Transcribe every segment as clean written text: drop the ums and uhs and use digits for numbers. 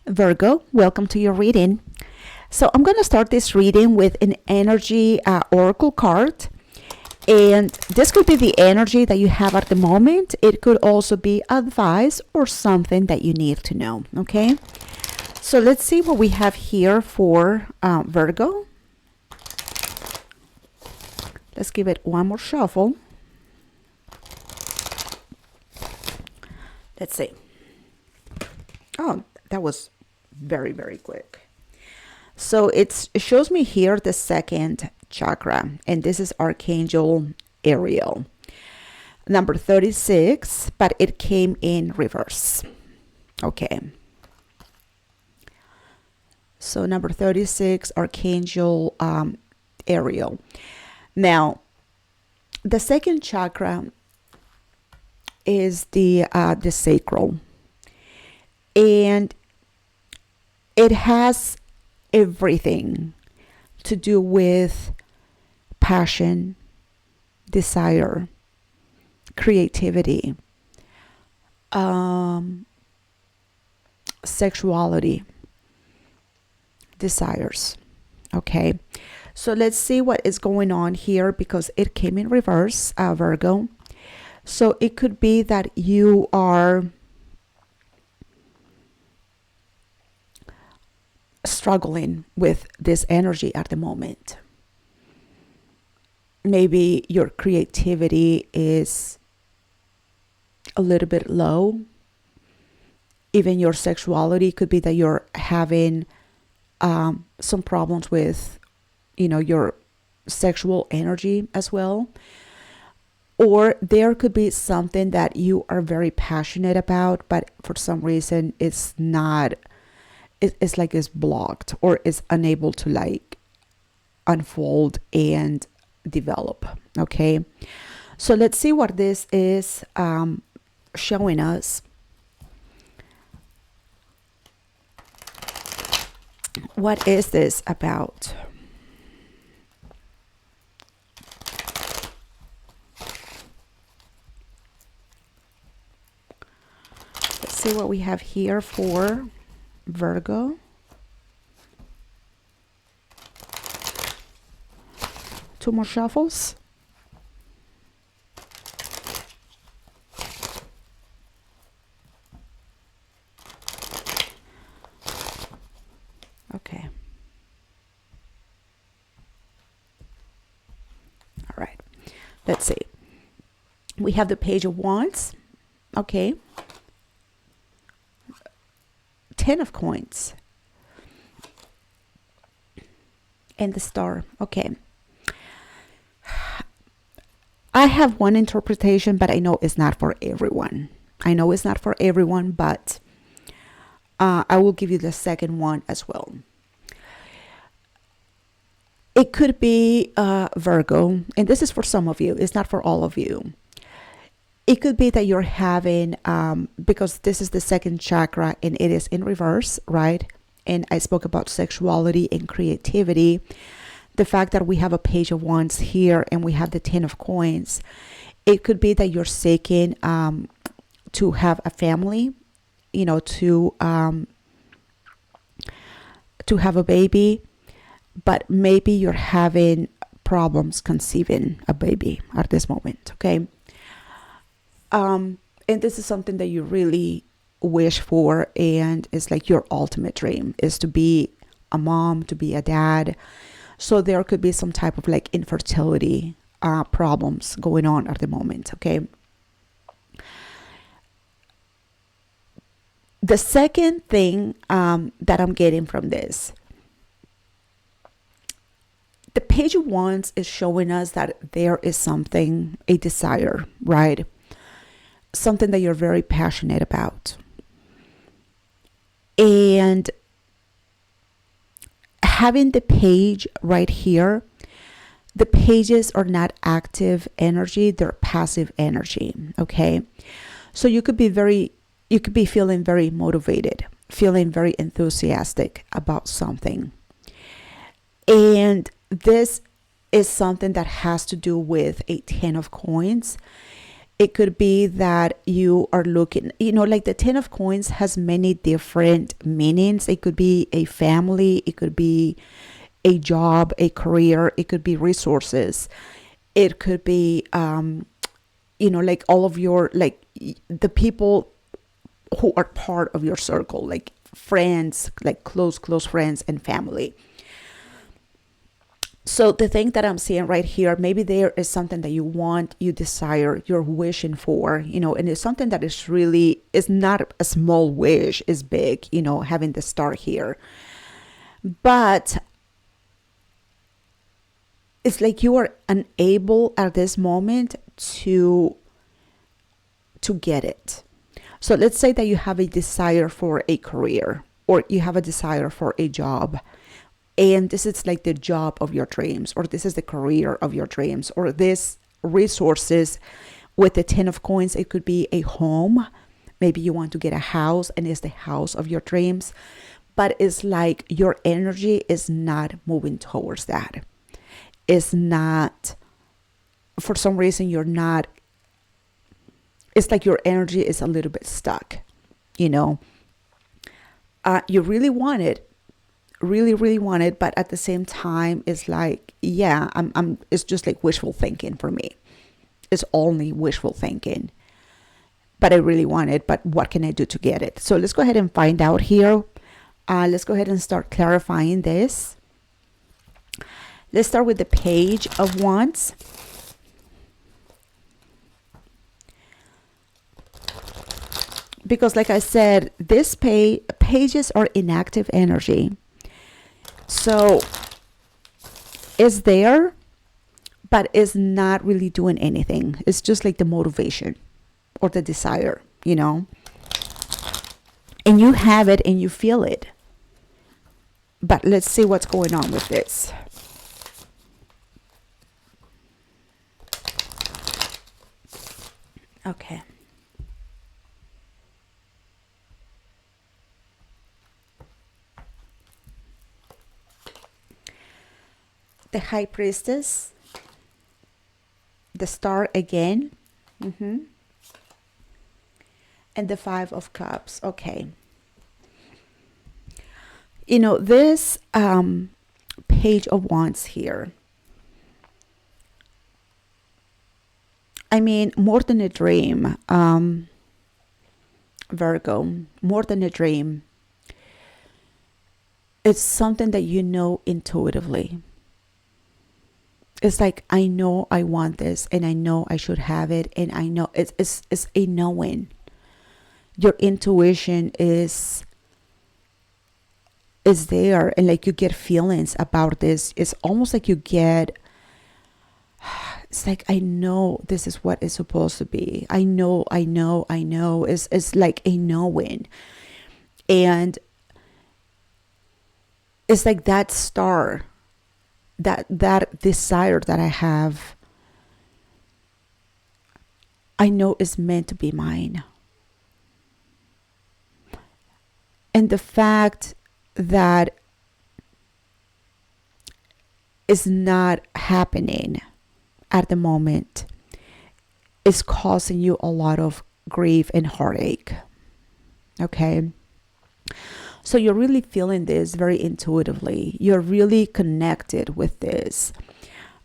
Virgo, welcome to your reading. So I'm going to start this reading with an energy oracle card. And this could be the energy that you have at the moment. It could also be advice or something that you need to know. Okay. So let's see what we have here for Virgo. Let's give it one more shuffle. Let's see. Oh, that was very, very quick. So it shows me here the second chakra, and this is Archangel Ariel, number 36, but it came in reverse. Okay. So number 36, Archangel Ariel. Now, the second chakra is the sacral, and it has everything to do with passion, desire, creativity, sexuality, desires. Okay, so let's see what is going on here because it came in reverse, Virgo. So it could be that you are struggling with this energy at the moment. Maybe your creativity is a little bit low. Even your sexuality could be that you're having some problems with, your sexual energy as well. Or there could be something that you are very passionate about, but for some reason it's not. It's like it's blocked or is unable to unfold and develop. Okay, so let's see what this is showing us. What is this about? Let's see what we have here for Virgo. Two more shuffles. Okay. All right. Let's see. We have the Page of Wands. Okay. 10 of Coins. And the Star. Okay. I have one interpretation, but I know it's not for everyone. But I will give you the second one as well. It could be Virgo, and this is for some of you. It's not for all of you. It could be that you're having, because this is the second chakra and it is in reverse, right? And I spoke about sexuality and creativity. The fact that we have a Page of Wands here and we have the 10 of Coins, it could be that you're seeking to have a family, to have a baby, but maybe you're having problems conceiving a baby at this moment. Okay. And this is something that you really wish for, and it's like your ultimate dream is to be a mom, to be a dad. So there could be some type of infertility problems going on at the moment. Okay. The second thing that I'm getting from this, the Page of Wands is showing us that there is something, a desire, right? Something that you're very passionate about. And having the page right here, the pages are not active energy, they're passive energy. Okay. So you could be feeling very motivated, feeling very enthusiastic about something. And this is something that has to do with a 10 of Coins. It could be that you are looking, like the 10 of coins has many different meanings. It could be a family, it could be a job, a career, it could be resources, it could be like all of your, like the people who are part of your circle, like friends, like close friends and family. So the thing that I'm seeing right here, maybe there is something that you want, you desire, you're wishing for, and it's something that is not a small wish, is big, having the star here. But it's like you are unable at this moment to get it. So let's say that you have a desire for a career, or you have a desire for a job, and this is like the job of your dreams, or this is the career of your dreams, or this resources. With the 10 of coins, it could be a home. Maybe you want to get a house, and it's the house of your dreams, but it's like your energy is not moving towards that. It's not, for some reason, you're not, it's like your energy is a little bit stuck, you really want it, really want it, but at the same time, it's like, yeah, it's just like wishful thinking for me. It's only wishful thinking, but I really want it, but what can I do to get it? So let's go ahead and find out here. Let's go ahead and start clarifying this. Let's start with the Page of Wands. Because like I said, this pages are inactive energy. So it's there, but it's not really doing anything. It's just like the motivation or the desire, And you have it and you feel it. But let's see what's going on with this. Okay. The High Priestess, the Star again, and the Five of Cups. Okay. This Page of Wands here, I mean, more than a dream, Virgo, more than a dream. It's something that you know intuitively. It's like, I know I want this, and I know I should have it, and I know it's a knowing. Your intuition is there, and like you get feelings about this. It's almost like you get, it's like, I know this is what it's supposed to be. I know. It's like a knowing. And it's like that star, that desire that I have, I know is meant to be mine. And the fact that is not happening at the moment is causing you a lot of grief and heartache. Okay. So you're really feeling this very intuitively. You're really connected with this.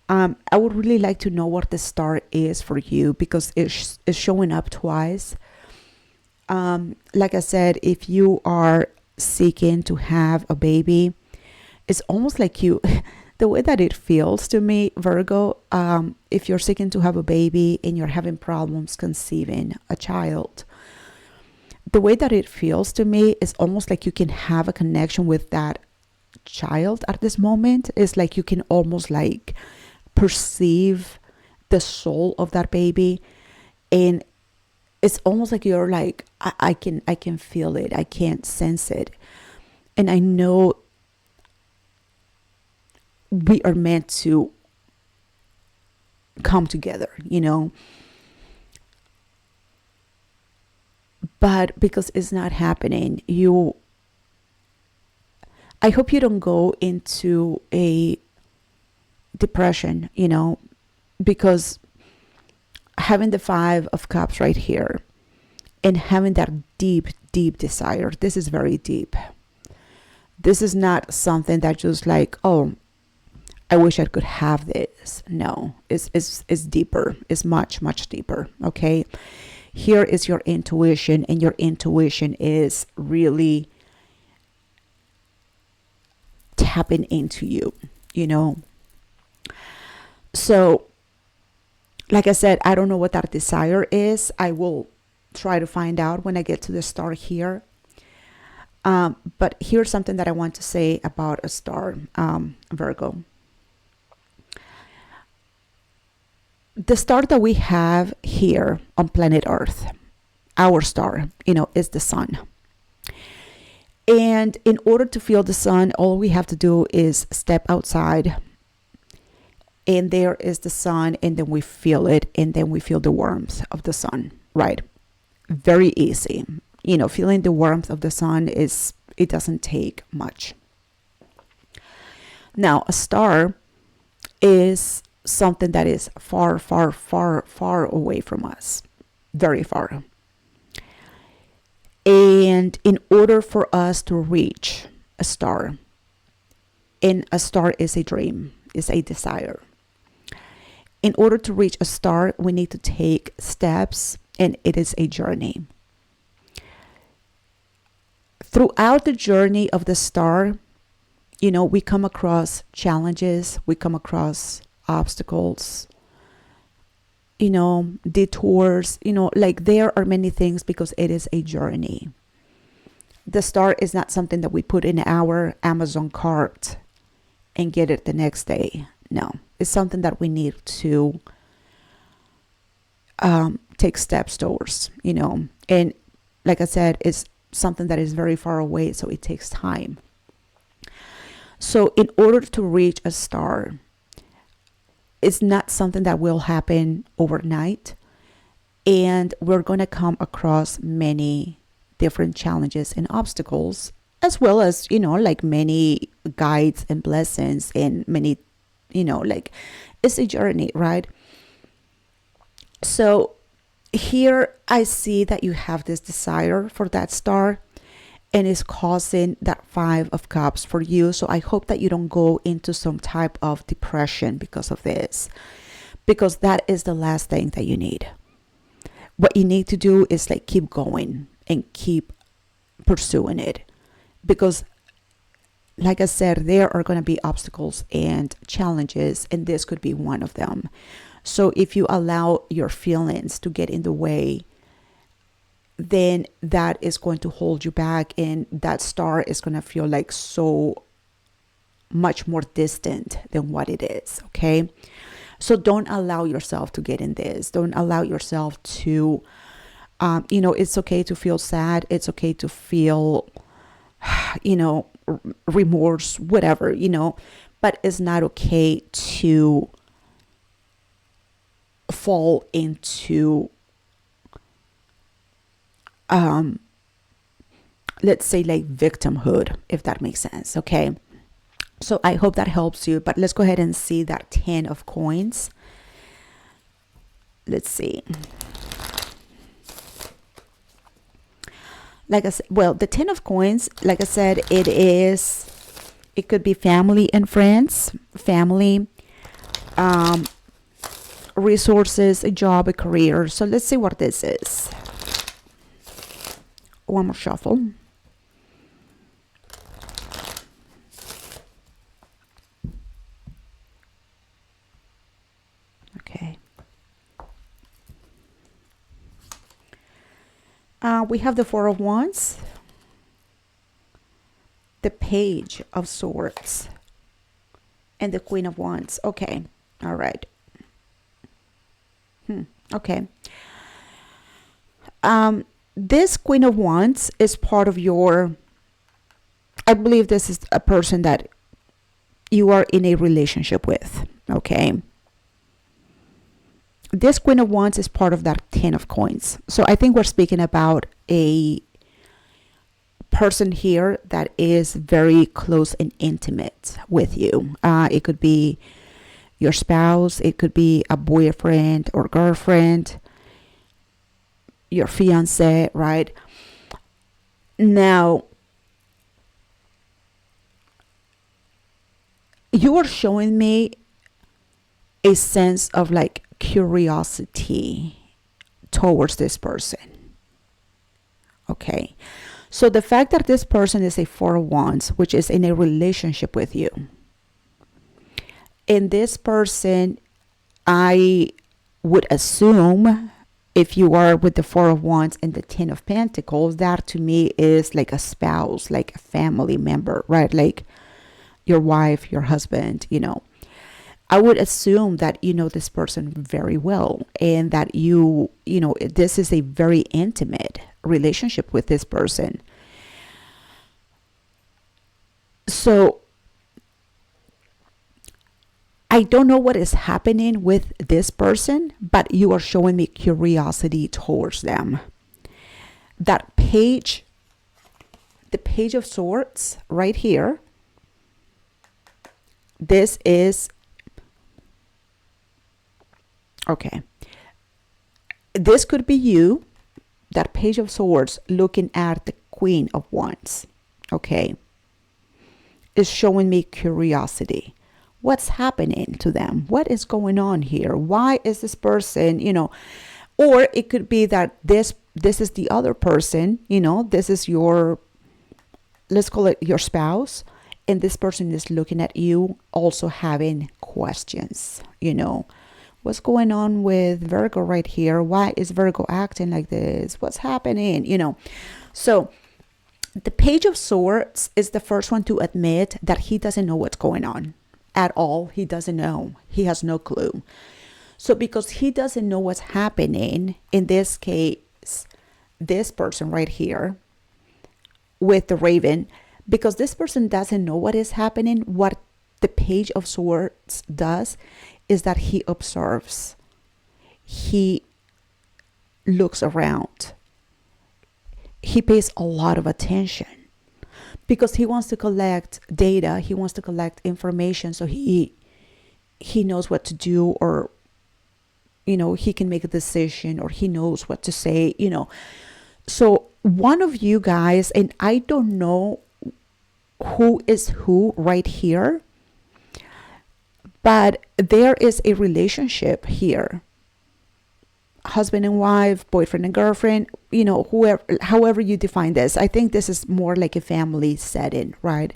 I would really like to know what the star is for you, because it's showing up twice. Like I said, if you are seeking to have a baby, it's almost like you, the way that it feels to me, Virgo, if you're seeking to have a baby and you're having problems conceiving a child, the way that it feels to me is almost like you can have a connection with that child at this moment. It's like you can almost like perceive the soul of that baby, and it's almost like you're like, I can feel it, I can't sense it, and I know we are meant to come together, but because it's not happening, I hope you don't go into a depression, because having the Five of Cups right here and having that deep, deep desire. This is very deep. This is not something that just like, oh, I wish I could have this. No, it's deeper. It's much, much deeper. Okay. Here is your intuition, and your intuition is really tapping into you, you know. So, like I said, I don't know what that desire is. I will try to find out when I get to the star here. But here's something that I want to say about a star, Virgo. The star that we have here on planet Earth, our star, you know, is the sun. And in order to feel the sun, all we have to do is step outside, and there is the sun, and then we feel it, and then we feel the warmth of the sun, right? Very easy. You know, feeling the warmth of the sun it doesn't take much. Now, a star is something that is far, far, far, far away from us, very far. And in order for us to reach a star, and a star is a dream, is a desire. In order to reach a star, we need to take steps, and it is a journey. Throughout the journey of the star, you know, we come across challenges, we come across obstacles, you know, detours, you know, like there are many things because it is a journey. The star is not something that we put in our Amazon cart and get it the next day. No, it's something that we need to take steps towards, you know. And like I said, it's something that is very far away, so it takes time. So in order to reach a star, it's not something that will happen overnight, and we're going to come across many different challenges and obstacles, as well as, you know, like many guides and blessings, and many, you know, like it's a journey, right? So here I see that you have this desire for that star, and it's causing that Five of Cups for you. So I hope that you don't go into some type of depression because of this, because that is the last thing that you need. What you need to do is like keep going and keep pursuing it, because like I said, there are going to be obstacles and challenges, and this could be one of them. So if you allow your feelings to get in the way, then that is going to hold you back, and that star is going to feel like so much more distant than what it is. Okay, so don't allow yourself to get in this. Don't allow yourself to you know, it's okay to feel sad, it's okay to feel, you know, remorse, whatever, you know, but it's not okay to fall into let's say like victimhood, if that makes sense. Okay, so I hope that helps you, but let's go ahead and see that 10 of coins. Let's see. Like I said, well, the 10 of coins, like I said, it could be family and friends, family, resources, a job, a career. So let's see what this is. One more shuffle. Okay. We have the Four of Wands, the Page of Swords, and the Queen of Wands. Okay. All right. Okay. This Queen of Wands is part of your, I believe this is a person that you are in a relationship with. Okay. This Queen of Wands is part of that 10 of coins. So I think we're speaking about a person here that is very close and intimate with you. It could be your spouse, it could be a boyfriend or girlfriend, your fiance, right? Now, you are showing me a sense of like curiosity towards this person. Okay. So the fact that this person is a Four of Wands, which is in a relationship with you, in this person, I would assume, if you are with the Four of Wands and the Ten of Pentacles, that to me is like a spouse, like a family member, right? Like your wife, your husband, I would assume that you know this person very well, and that this is a very intimate relationship with this person. So I don't know what is happening with this person, but you are showing me curiosity towards them. That page, the Page of Swords right here, this is, okay, this could be you, that Page of Swords, looking at the Queen of Wands, okay, is showing me curiosity. What's happening to them? What is going on here? Why is this person, or it could be that this is the other person, this is your, let's call it your spouse, and this person is looking at you also having questions, what's going on with Virgo right here? Why is Virgo acting like this? What's happening? So the Page of Swords is the first one to admit that he doesn't know what's going on at all. He doesn't know. He has no clue. So because he doesn't know what's happening, in this case, this person right here with the Raven, because this person doesn't know what is happening, what the Page of Swords does is that he observes. He looks around. He pays a lot of attention because he wants to collect data. He wants to collect information so he knows what to do, or, he can make a decision, or he knows what to say, So one of you guys, and I don't know who is who right here, but there is a relationship here. Husband and wife, boyfriend and girlfriend, whoever, however you define this. I think this is more like a family setting, right?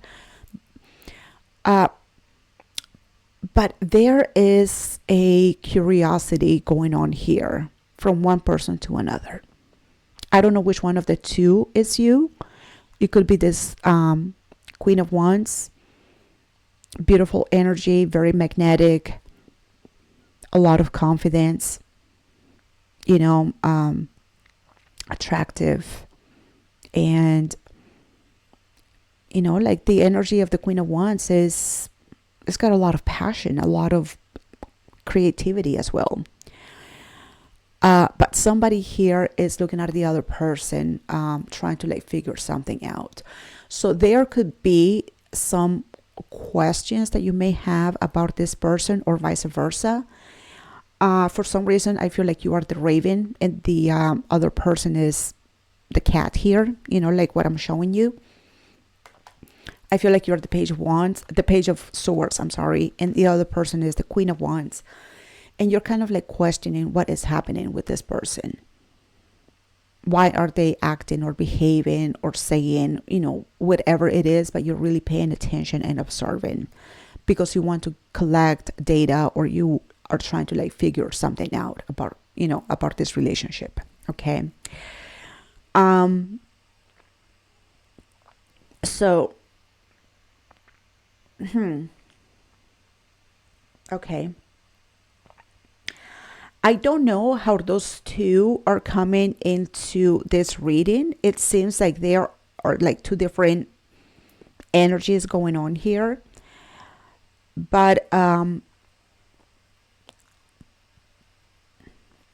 But there is a curiosity going on here from one person to another. I don't know which one of the two is you. It could be this Queen of Wands, beautiful energy, very magnetic, a lot of confidence, attractive, and like the energy of the Queen of Wands it's got a lot of passion, a lot of creativity as well. But somebody here is looking at the other person, trying to figure something out. So there could be some questions that you may have about this person, or vice versa. For some reason, I feel like you are the Raven and the other person is the cat here, like what I'm showing you. I feel like you're the Page of Wands, the Page of Swords, I'm sorry, and the other person is the Queen of Wands. And you're kind of questioning what is happening with this person. Why are they acting or behaving or saying, whatever it is, but you're really paying attention and observing because you want to collect data, or you are trying to figure something out about, about this relationship. Okay. So, okay. I don't know how those two are coming into this reading. It seems like there are two different energies going on here. But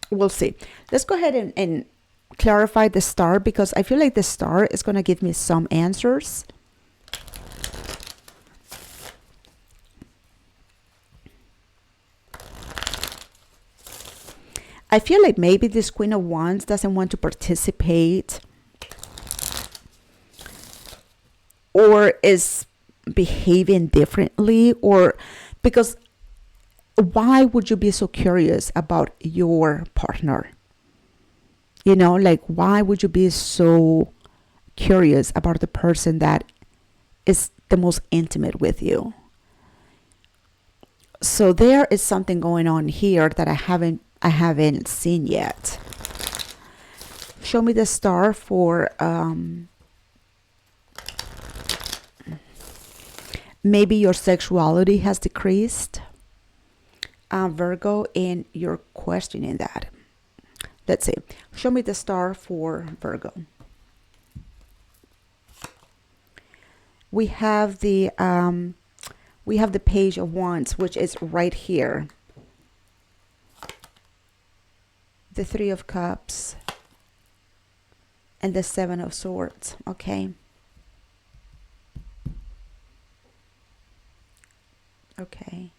we'll see. Let's go ahead and clarify the star, because I feel like the star is going to give me some answers. I feel like maybe this Queen of Wands doesn't want to participate or is behaving differently, or because why would you be so curious about your partner? You know, like, why would you be so curious about the person that is the most intimate with you? So there is something going on here that I haven't seen yet. Show me the star for maybe your sexuality has decreased, Virgo, and you're questioning that. Let's see. Show me the star for Virgo. We have the Page of Wands, which is right here. The Three of Cups and the Seven of Swords. Okay. Okay.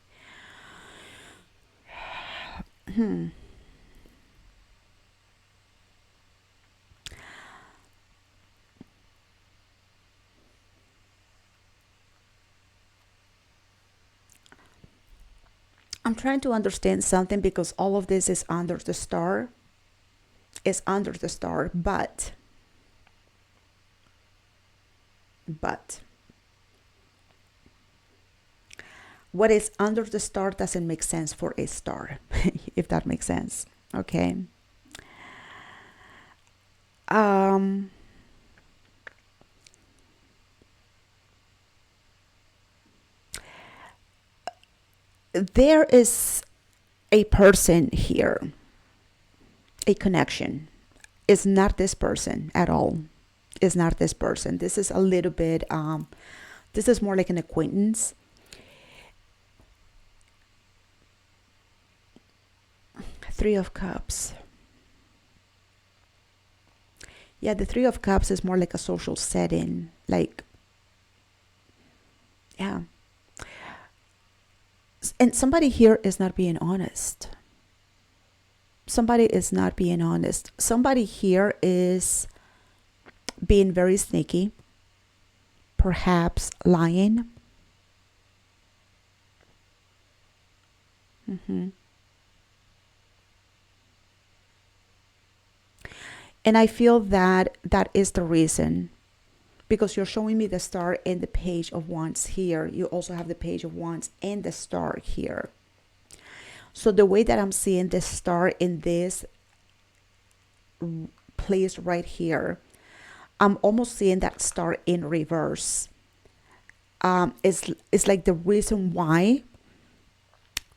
I'm trying to understand something because all of this is under the star. It's under the star, but what is under the star doesn't make sense for a star, if that makes sense. Okay. There is a person here, a connection. It's not this person at all. It's not this person. This is a little bit, this is more like an acquaintance. Three of Cups. Yeah, the Three of Cups is more like a social setting. Like, yeah. And somebody here is not being honest. Somebody is not being honest. Somebody here is being very sneaky. Perhaps lying. And I feel that that is the reason, because you're showing me the star and the Page of Wands here. You also have the Page of Wands and the star here. So the way that I'm seeing the star in this place right here, I'm almost seeing that star in reverse. It's like the reason why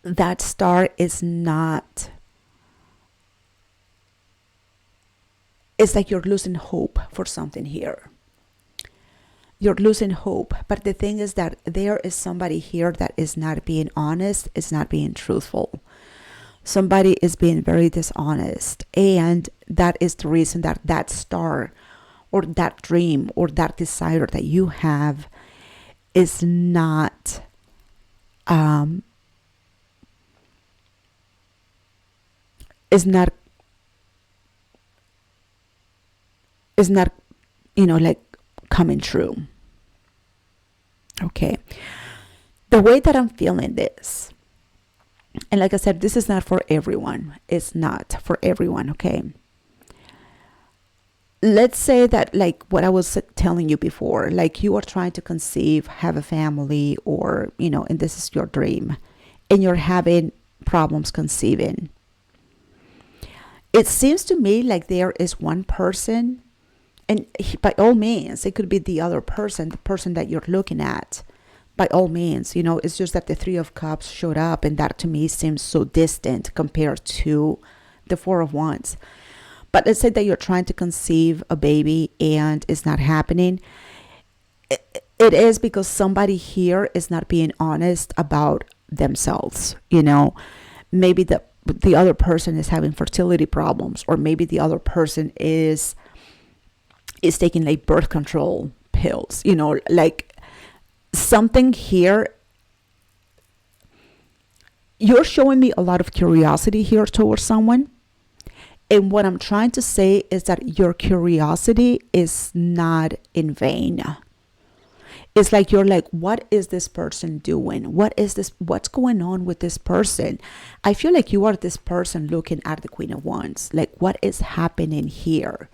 that star is not, it's like you're losing hope for something here. You're losing hope. But the thing is that there is somebody here that is not being honest, is not being truthful. Somebody is being very dishonest. And that is the reason that that star or that dream or that desire that you have is not is not, like coming true. Okay. The way that I'm feeling this, and like I said, this is not for everyone. It's not for everyone. Okay. Let's say that, like what I was telling you before, like you are trying to conceive, have a family, or, and this is your dream, and you're having problems conceiving. It seems to me like there is one person, and by all means, it could be the other person, the person that you're looking at. By all means, it's just that the Three of Cups showed up, and that to me seems so distant compared to the Four of Wands. But let's say that you're trying to conceive a baby and it's not happening. It is because somebody here is not being honest about themselves. Maybe the other person is having fertility problems, or maybe the other person is taking like birth control pills, like something here. You're showing me a lot of curiosity here towards someone. And what I'm trying to say is that your curiosity is not in vain. It's like you're like, what is this person doing? What is this? What's going on with this person? I feel like you are this person looking at the Queen of Wands. Like, what is happening here?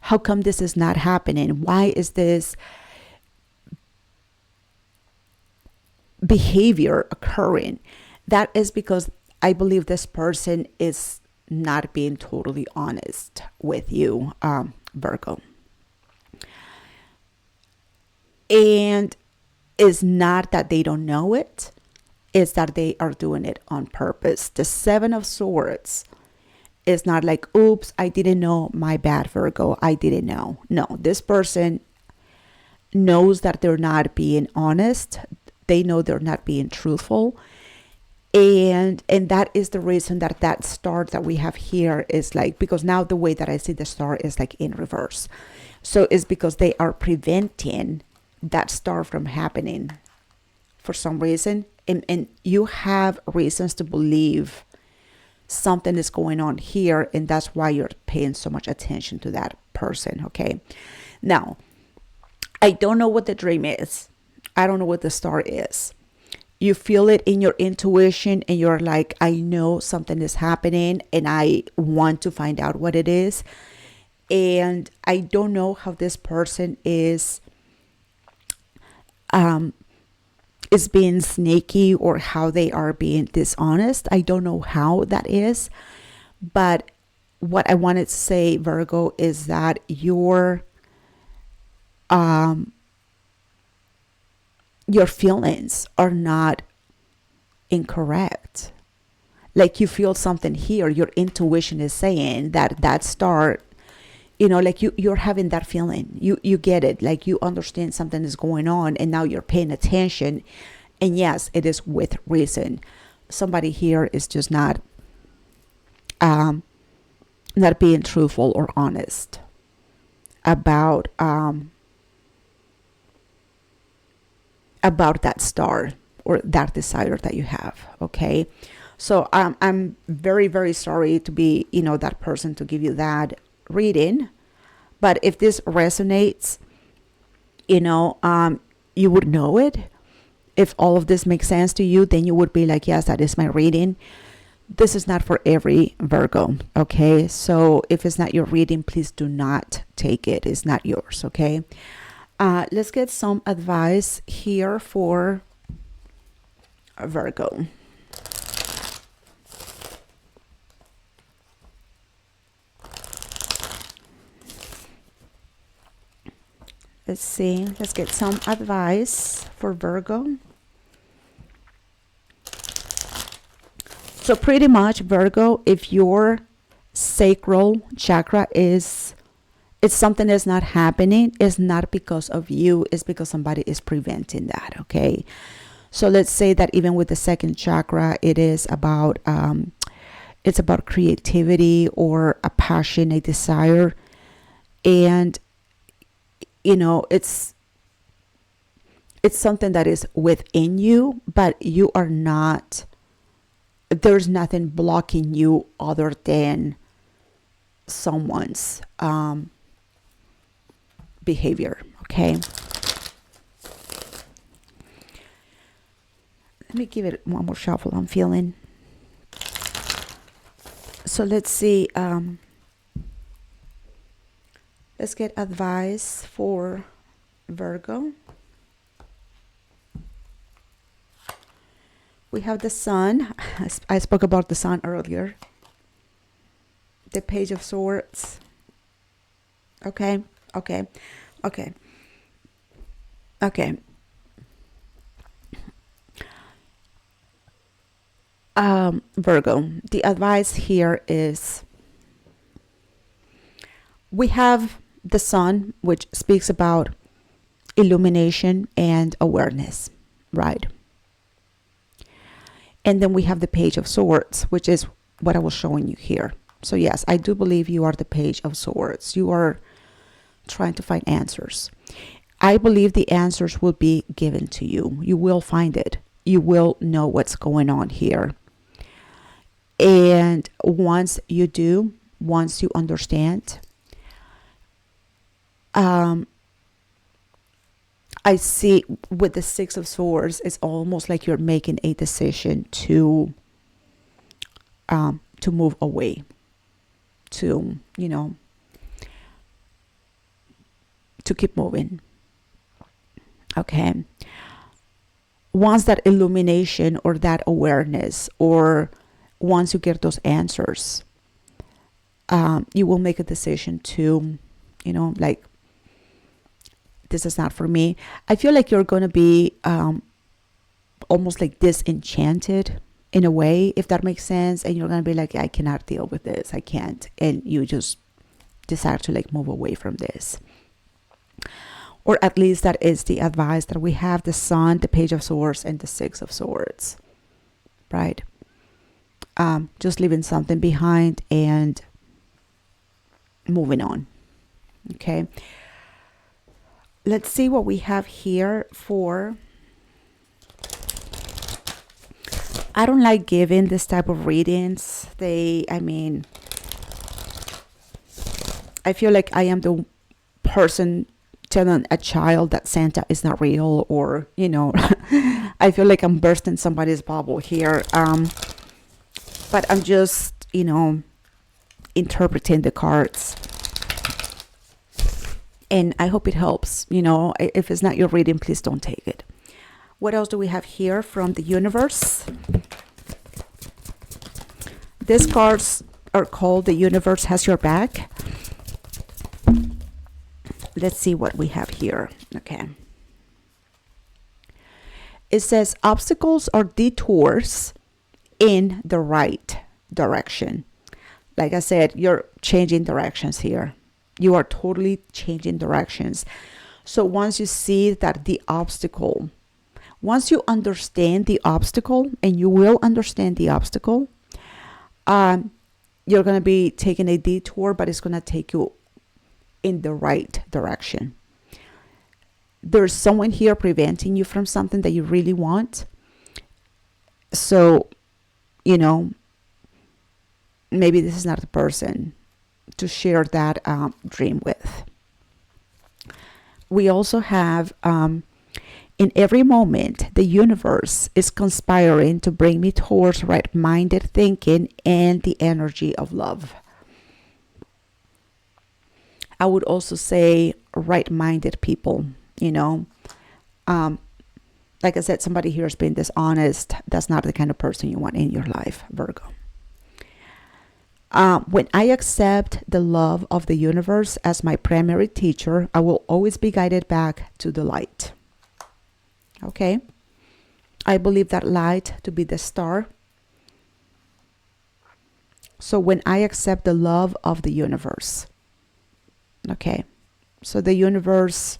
How come this is not happening? Why is this behavior occurring? That is because I believe this person is not being totally honest with you, Virgo. And it's not that they don't know it, it's that they are doing it on purpose. The Seven of Swords is not like, oops, I didn't know, my bad, Virgo, I didn't know. No, this person knows that they're not being honest. They know they're not being truthful. And that is the reason that that star that we have here is like, because now the way that I see the star is like in reverse. So it's because they are preventing that star from happening for some reason. And you have reasons to believe something is going on here. And that's why you're paying so much attention to that person. Okay. Now, I don't know what the dream is. I don't know what the star is. You feel it in your intuition and you're like, I know something is happening and I want to find out what it is. And I don't know how this person is being sneaky or how they are being dishonest. I don't know how that is. But what I wanted to say, Virgo, is that your feelings are not incorrect. Like you feel something here. Your intuition is saying that star, like you're having that feeling. You get it. Like you understand something is going on and now you're paying attention. And yes, it is with reason. Somebody here is just not being truthful or honest about that star or that desire that you have. Okay. So I'm very, very sorry to be, that person to give you that reading. But if this resonates, you would know it. If all of this makes sense to you, then you would be like, yes, that is my reading. This is not for every Virgo. Okay. So if it's not your reading, please do not take it. It's not yours. Okay. Let's get some advice here for Virgo. Let's see. Let's get some advice for Virgo. So pretty much, Virgo, if your sacral chakra it's something that's not happening, it's not because of you, it's because somebody is preventing that. Okay. So let's say that even with the second chakra, it is about it's about creativity or a passion, a desire. And it's something that is within you, but you are not, there's nothing blocking you other than someone's behavior. Okay. Let me give it one more shuffle. I'm feeling. So let's see. Let's get advice for Virgo. We have the Sun. I spoke about the Sun earlier. The Page of Swords. Okay. Virgo, the advice here is we have the Sun, which speaks about illumination and awareness, right? And then we have the Page of Swords, which is what I was showing you here. So yes, I do believe you are the Page of Swords. You are trying to find answers. I believe the answers will be given to you. You will find it. You will know what's going on here. And once you do, once you understand. I see with the Six of Swords, it's almost like you're making a decision to move away, to, to keep moving. Okay. Once that illumination or that awareness, or once you get those answers, you will make a decision to, like, this is not for me. I feel like you're going to be almost like disenchanted in a way, if that makes sense. And you're going to be like, I cannot deal with this. I can't. And you just decide to like move away from this. Or at least that is the advice that we have: the Sun, the Page of Swords, and the Six of Swords, right? Just leaving something behind and moving on. Okay. Let's see what we have here for... I don't like giving this type of readings. I feel like I am the person telling a child that Santa is not real, or, I feel like I'm bursting somebody's bubble here. But I'm just, interpreting the cards. And I hope it helps. If it's not your reading, please don't take it. What else do we have here from the universe? These cards are called The Universe Has Your Back. Let's see what we have here. Okay. It says obstacles or detours in the right direction. Like I said, you're changing directions here. You are totally changing directions. So once you see that the obstacle, once you understand the obstacle, and you will understand the obstacle, you're going to be taking a detour, but it's going to take you in the right direction. There's someone here preventing you from something that you really want. So, maybe this is not the person to share that dream with. We also have, in every moment, the universe is conspiring to bring me towards right-minded thinking and the energy of love. I would also say right-minded people, like I said, somebody here is being dishonest. That's not the kind of person you want in your life, Virgo. When I accept the love of the universe as my primary teacher, I will always be guided back to the light. Okay? I believe that light to be the star. So when I accept the love of the universe, okay, so the universe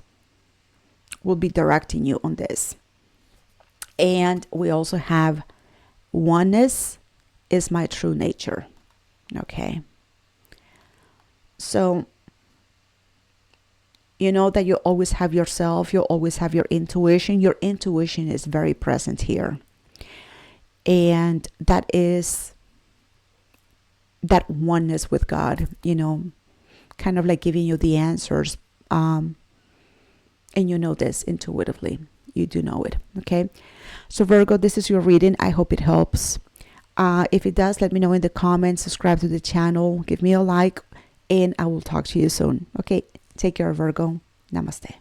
will be directing you on this. And we also have oneness is my true nature. Okay. So, you know that you always have yourself, you always have your intuition. Your intuition is very present here. And that is that oneness with God, kind of like giving you the answers. And you know this intuitively. You do know it. Okay. So Virgo, this is your reading. I hope it helps. If it does, let me know in the comments. Subscribe to the channel. Give me a like. And I will talk to you soon. Okay. Take care, Virgo. Namaste.